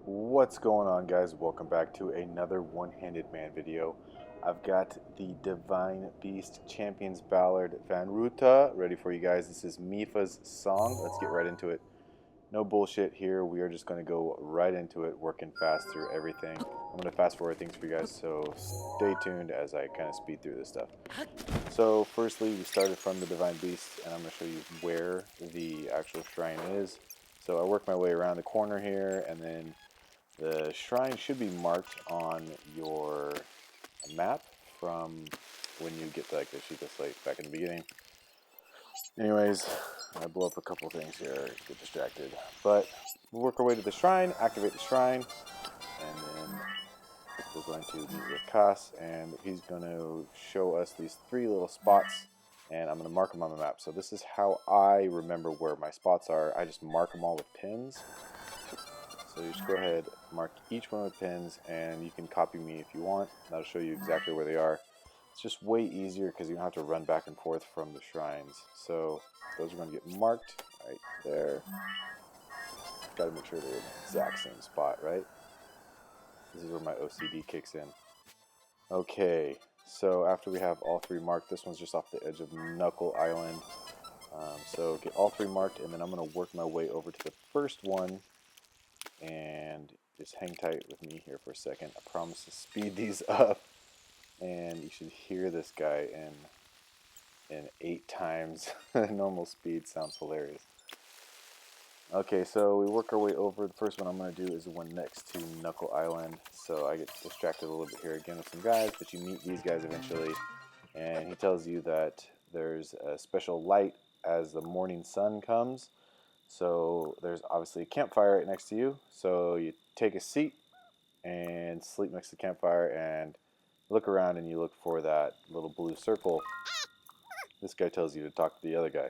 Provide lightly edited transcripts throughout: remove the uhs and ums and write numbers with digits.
What's going on, guys? Welcome back to another one-handed man video. I've got the Divine Beast Champions Ballad Van Ruta ready for you guys. This is Mipha's song. Let's get right into it. No bullshit here. We are just going to go right into it, working fast through everything. I'm going to fast forward things for you guys, so stay tuned as I kind of speed through this stuff. So firstly, we started from the Divine Beast, and I'm going to show you where the actual shrine is. So I work my way around the corner here, and then the shrine should be marked on your map from when you get like the Sheikah Slate back in the beginning. Anyways, I blow up a couple things here, get distracted. But we'll work our way to the shrine, activate the shrine, and then we're going to meet with Kas, and he's going to show us these three little spots, and I'm going to mark them on the map. So this is how I remember where my spots are. I just mark them all with pins. So you just go ahead, mark each one with pins, and you can copy me if you want. That'll show you exactly where they are. It's just way easier because you don't have to run back and forth from the shrines. So those are going to get marked right there. Got to make sure they're in the exact same spot, right? This is where my OCD kicks in. Okay, so after we have all three marked, this one's just off the edge of Knuckle Island. So get all three marked, and then I'm going to work my way over to the first one. And just hang tight with me here for a second. I promise to speed these up, and you should hear this guy in 8 times normal speed. Sounds hilarious. Okay, so we work our way over. The first one I'm going to do is the one next to Knuckle Island. So I get distracted a little bit here again with some guys, but you meet these guys eventually, and he tells you that there's a special light as the morning sun comes. So there's obviously a campfire right next to you. So you take a seat and sleep next to the campfire and look around, and you look for that little blue circle. This guy tells you to talk to the other guy.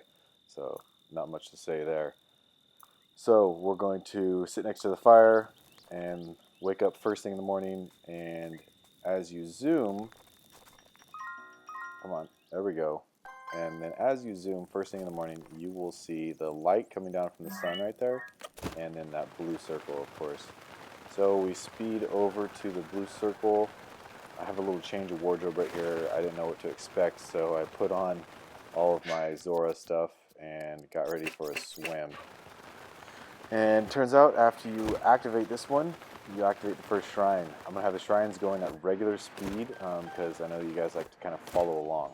So not much to say there. So we're going to sit next to the fire and wake up first thing in the morning, and as you zoom, come on, there we go. And then as you zoom first thing in the morning, you will see the light coming down from the sun right there, and then that blue circle, of course. So we speed over to the blue circle. I have a little change of wardrobe right here. I didn't know what to expect, so I put on all of my Zora stuff and got ready for a swim. And turns out after you activate this one, you activate the first shrine. I'm going to have the shrines going at regular speed because I know you guys like to kind of follow along.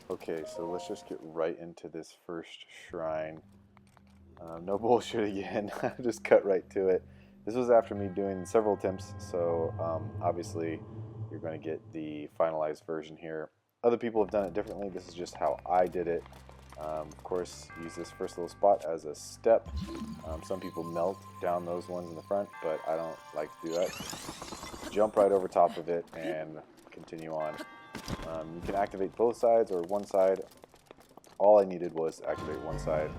Okay, so let's just get right into this first shrine. No bullshit again, just cut right to it. This was after me doing several attempts, so obviously you're going to get the finalized version here. Other people have done it differently. This is just how I did it. Of course, use this first little spot as a step. Some people melt down those ones in the front, but I don't like to do that. Jump right over top of it and continue on. You can activate both sides or one side. All I needed was activate one side.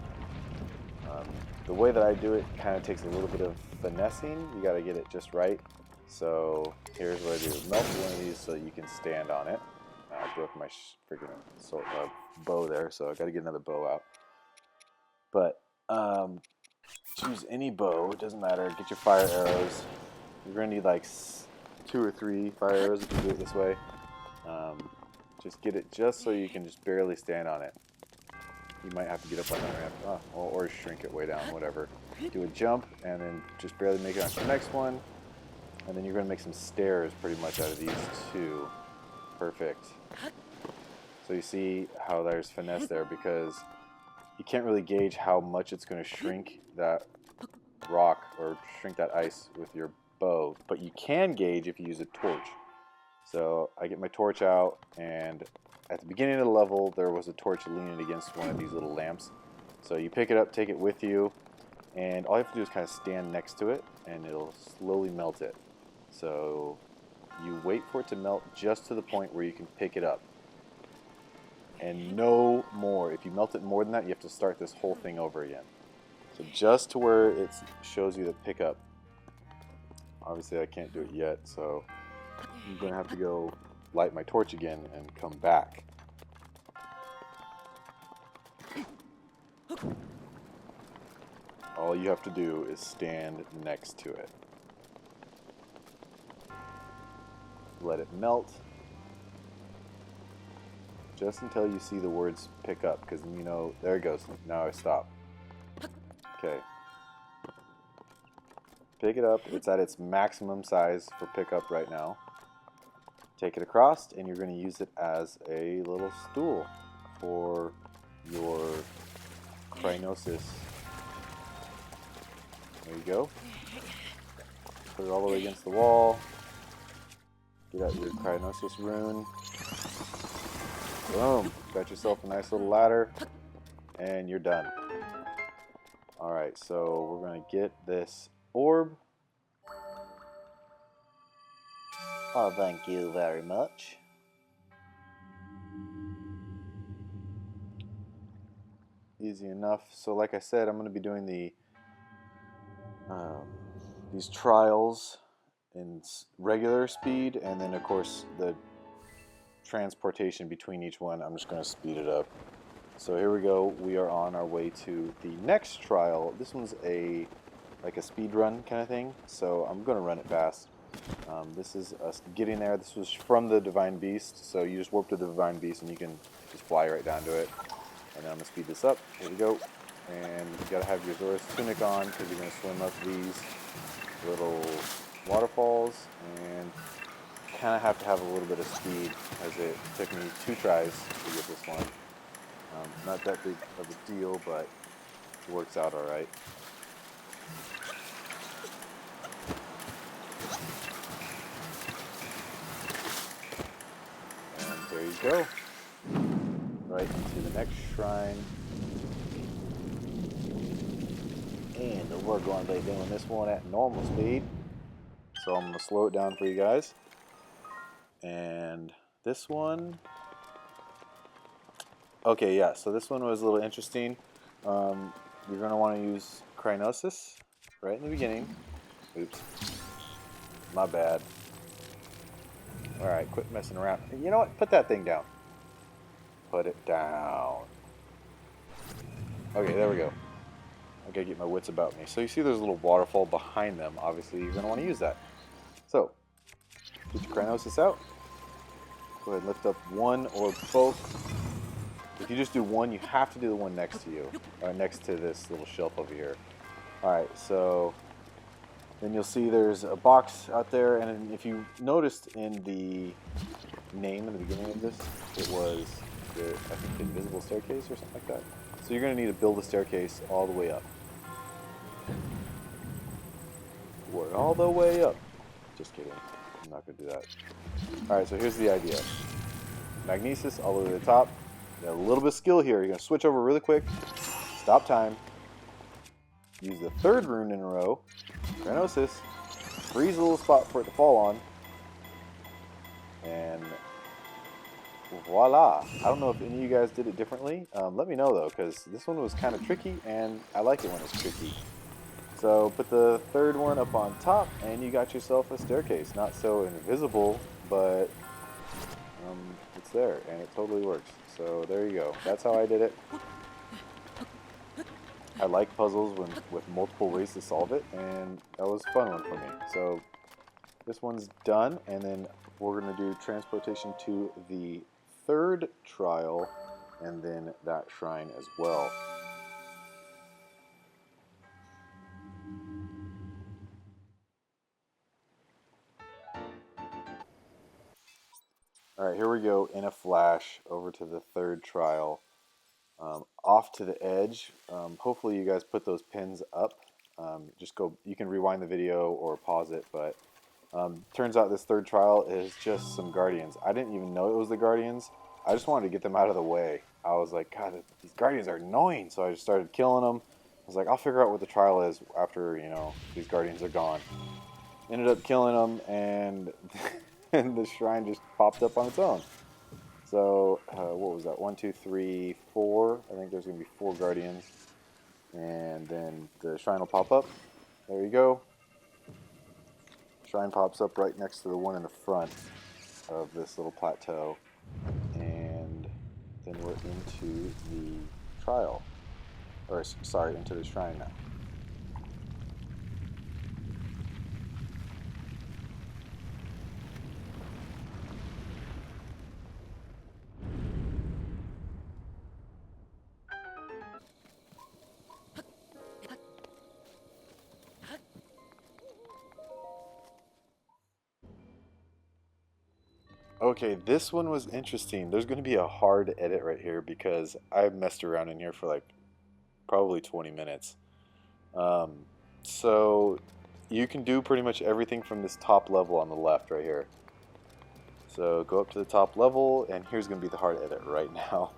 The way that I do it kind of takes a little bit of finessing. You got to get it just right. So here's what I do. Melt one of these so you can stand on it. I broke my freaking bow there, so I got to get another bow out. But choose any bow. It doesn't matter. Get your fire arrows. You're going to need like 2 or 3 fire arrows if you do it this way. Just get it just so you can just barely stand on it. You might have to get up on that ramp, or shrink it way down, whatever. Do a jump, and then just barely make it onto the next one. And then you're going to make some stairs pretty much out of these 2. Perfect. So you see how there's finesse there, because you can't really gauge how much it's going to shrink that rock or shrink that ice with your bow. But you can gauge if you use a torch. So I get my torch out, and at the beginning of the level, there was a torch leaning against one of these little lamps. So you pick it up, take it with you, and all you have to do is kind of stand next to it, and it'll slowly melt it. So you wait for it to melt just to the point where you can pick it up. And no more. If you melt it more than that, you have to start this whole thing over again. So just to where it shows you the pickup. Obviously I can't do it yet, so I'm going to have to go light my torch again and come back. All you have to do is stand next to it. Let it melt. Just until you see the words pick up, because you know, there it goes. Now I stop. Okay. Pick it up. It's at its maximum size for pickup right now. Take it across, and you're going to use it as a little stool for your Crinosis. There you go. Put it all the way against the wall. Get out your Crinosis rune. Boom. Got yourself a nice little ladder. And you're done. Alright, so we're going to get this orb. Oh, thank you very much. Easy enough. So like I said, I'm going to be doing these trials in regular speed, and then of course the transportation between each one, I'm just going to speed it up. So here we go. We are on our way to the next trial. This one's like a speed run kind of thing, so I'm going to run it fast. This is us getting there. This was from the Divine Beast, so you just warp to the Divine Beast and you can just fly right down to it. And then I'm going to speed this up. Here we go. And you got to have your Zora's Tunic on because you're going to swim up these little waterfalls, and kind of have to have a little bit of speed, as it took me 2 tries to get this one. Not that big of a deal, but it works out alright. And there you go. Right into the next shrine. And we're going to be doing this one at normal speed. So I'm going to slow it down for you guys. And this one... Okay, yeah, so this one was a little interesting. You're going to want to use Crinosis right in the beginning. Oops. My bad. Alright, quit messing around. You know what? Put that thing down. Put it down. Okay, there we go. I gotta get my wits about me. So you see there's a little waterfall behind them. Obviously, you're going to want to use that. So, get your Crinosis out. Go ahead and lift up one or both. If you just do one, you have to do the one next to you. Or next to this little shelf over here. Alright, so then you'll see there's a box out there. And if you noticed in the name in the beginning of this, it was, I think, the invisible staircase or something like that. So you're going to need to build a staircase all the way up. We're all the way up. Just kidding. I'm not going to do that. Alright, so here's the idea. Magnesis all the way to the top. You got a little bit of skill here. You're going to switch over really quick. Stop time. Use the 3rd rune in a row. Crinosis. Freeze a little spot for it to fall on. And voila. I don't know if any of you guys did it differently. Let me know though, because this one was kind of tricky and I like it when it's tricky. So put the 3rd one up on top and you got yourself a staircase. Not so invisible, but it's there and it totally works. So there you go. That's how I did it. I like puzzles with multiple ways to solve it, and that was a fun one for me. So this one's done, and then we're going to do transportation to the 3rd trial, and then that shrine as well. Alright, here we go in a flash over to the 3rd trial. Off to the edge. Hopefully you guys put those pins up. Just go, you can rewind the video or pause it, but turns out this 3rd trial is just some guardians. I didn't even know it was the guardians. I just wanted to get them out of the way. I was like, God, these guardians are annoying, so I just started killing them. I was like, I'll figure out what the trial is after, you know, these guardians are gone. Ended up killing them, and and the shrine just popped up on its own. So, what was that? 1, 2, 3, 4. I think there's going to be 4 guardians. And then the shrine will pop up. There you go. Shrine pops up right next to the one in the front of this little plateau. And then we're into the trial. Or, sorry, into the shrine now. Okay, this one was interesting. There's going to be a hard edit right here because I messed around in here for like probably 20 minutes. Um, so you can do pretty much everything from this top level on the left right here. So go up to the top level, and here's going to be the hard edit right now.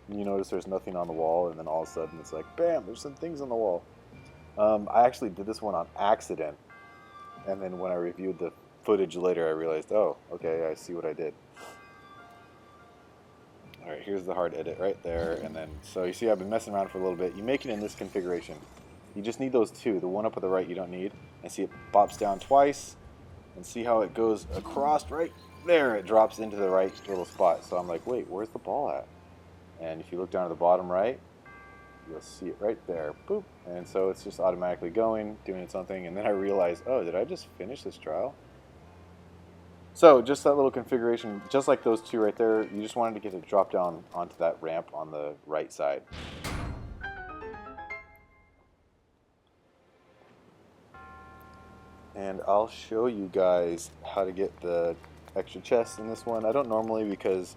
You notice there's nothing on the wall, and then all of a sudden it's like, bam, there's some things on the wall. I actually did this one on accident, and then when I reviewed the footage later, I realized, oh, okay, I see what I did. Alright, here's the hard edit right there, and then, so you see I've been messing around for a little bit. You make it in this configuration. You just need those two. The one up at the right you don't need. And see it pops down twice, and see how it goes across right there. It drops into the right little spot. So I'm like, wait, where's the ball at? And if you look down at the bottom right, you'll see it right there. Boop. And so it's just automatically going, doing its own thing. And then I realized, oh, did I just finish this trial? So just that little configuration, just like those two right there, you just wanted to get it drop down onto that ramp on the right side. And I'll show you guys how to get the extra chests in this one. I don't normally because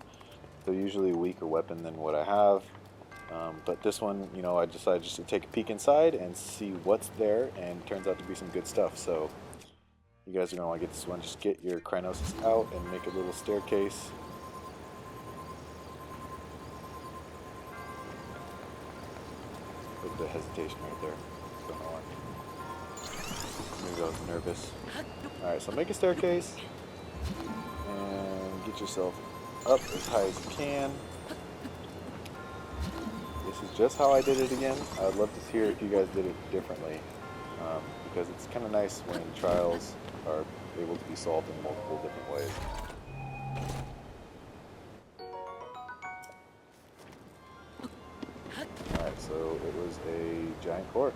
they're usually a weaker weapon than what I have. But this one, you know, I decided just to take a peek inside and see what's there, and it turns out to be some good stuff. So you guys are going to want to get this one. Just get your Krynosis out and make a little staircase. Look at the hesitation right there. Don't know why. Maybe I was nervous. Alright, so make a staircase. And get yourself up as high as you can. This is just how I did it again. I'd love to hear if you guys did it differently. Because it's kind of nice when trials are able to be solved in multiple different ways. Alright, so it was a giant core.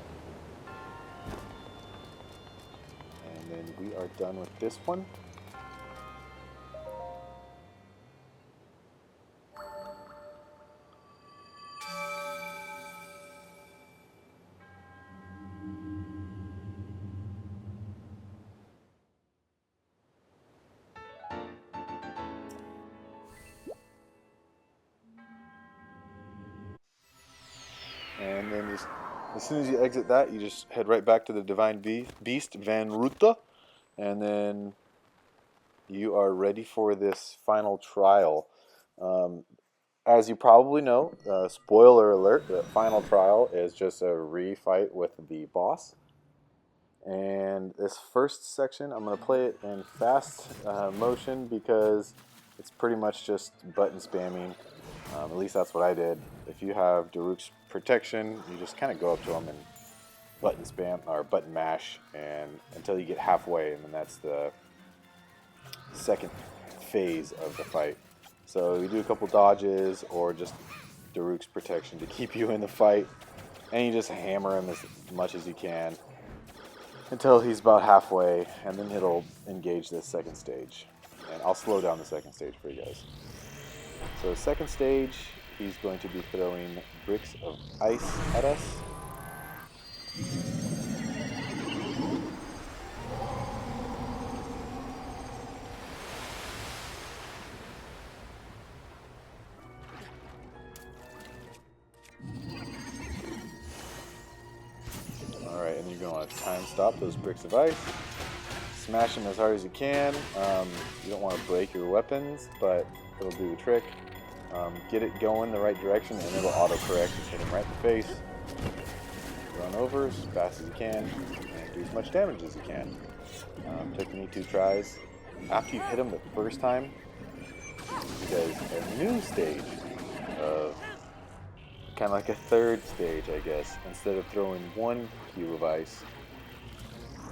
And then we are done with this one. And then just, as soon as you exit that, you just head right back to the Divine Beast, Van Ruta. And then you are ready for this final trial. As you probably know, spoiler alert, the final trial is just a refight with the boss. And this first section, I'm going to play it in fast motion because it's pretty much just button spamming. At least that's what I did. If you have Daruk's protection, you just kind of go up to him and button spam or button mash, and until you get halfway, and then that's the second phase of the fight. So you do a couple dodges or just Daruk's protection to keep you in the fight, and you just hammer him as much as you can until he's about halfway, and then it'll engage this second stage. And I'll slow down the second stage for you guys. So second stage, he's going to be throwing bricks of ice at us. Alright, and you're going to time stop those bricks of ice. Smash them as hard as you can. You don't want to break your weapons, but it'll do the trick. Get it going the right direction, and it'll auto-correct. Just hit him right in the face. Run over as fast as you can, and do as much damage as you can. Took me 2 tries, after you hit him the first time, he does a new stage of kind of like a third stage, I guess. Instead of throwing one cube of ice,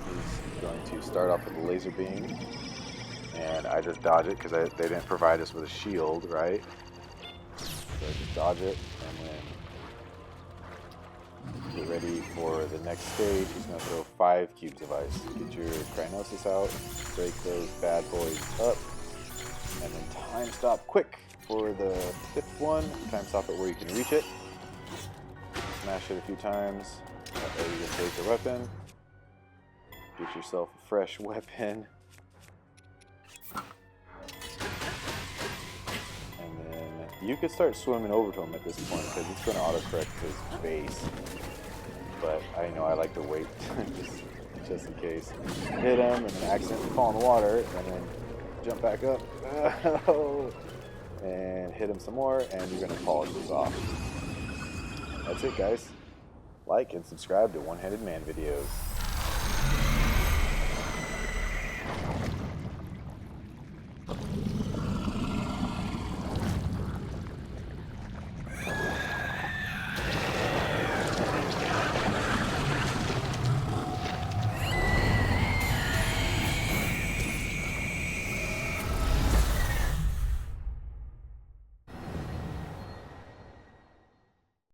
he's going to start off with a laser beam, and I just dodge it because they didn't provide us with a shield, right? So I just dodge it, and then get ready for the next stage. He's going to throw 5 cubes of ice. Get your Cryonosis out, break those bad boys up, and then time stop quick for the 5th one. Time stop it where you can reach it. Smash it a few times. That way you can take the weapon. Get yourself a fresh weapon. And then you could start swimming over to him at this point because it's going to autocorrect his base. But I know I like to wait just in case. Hit him and then accidentally fall in the water and then jump back up. And hit him some more and you're going to polish this off. That's it, guys. Like and subscribe to One-Handed Man videos.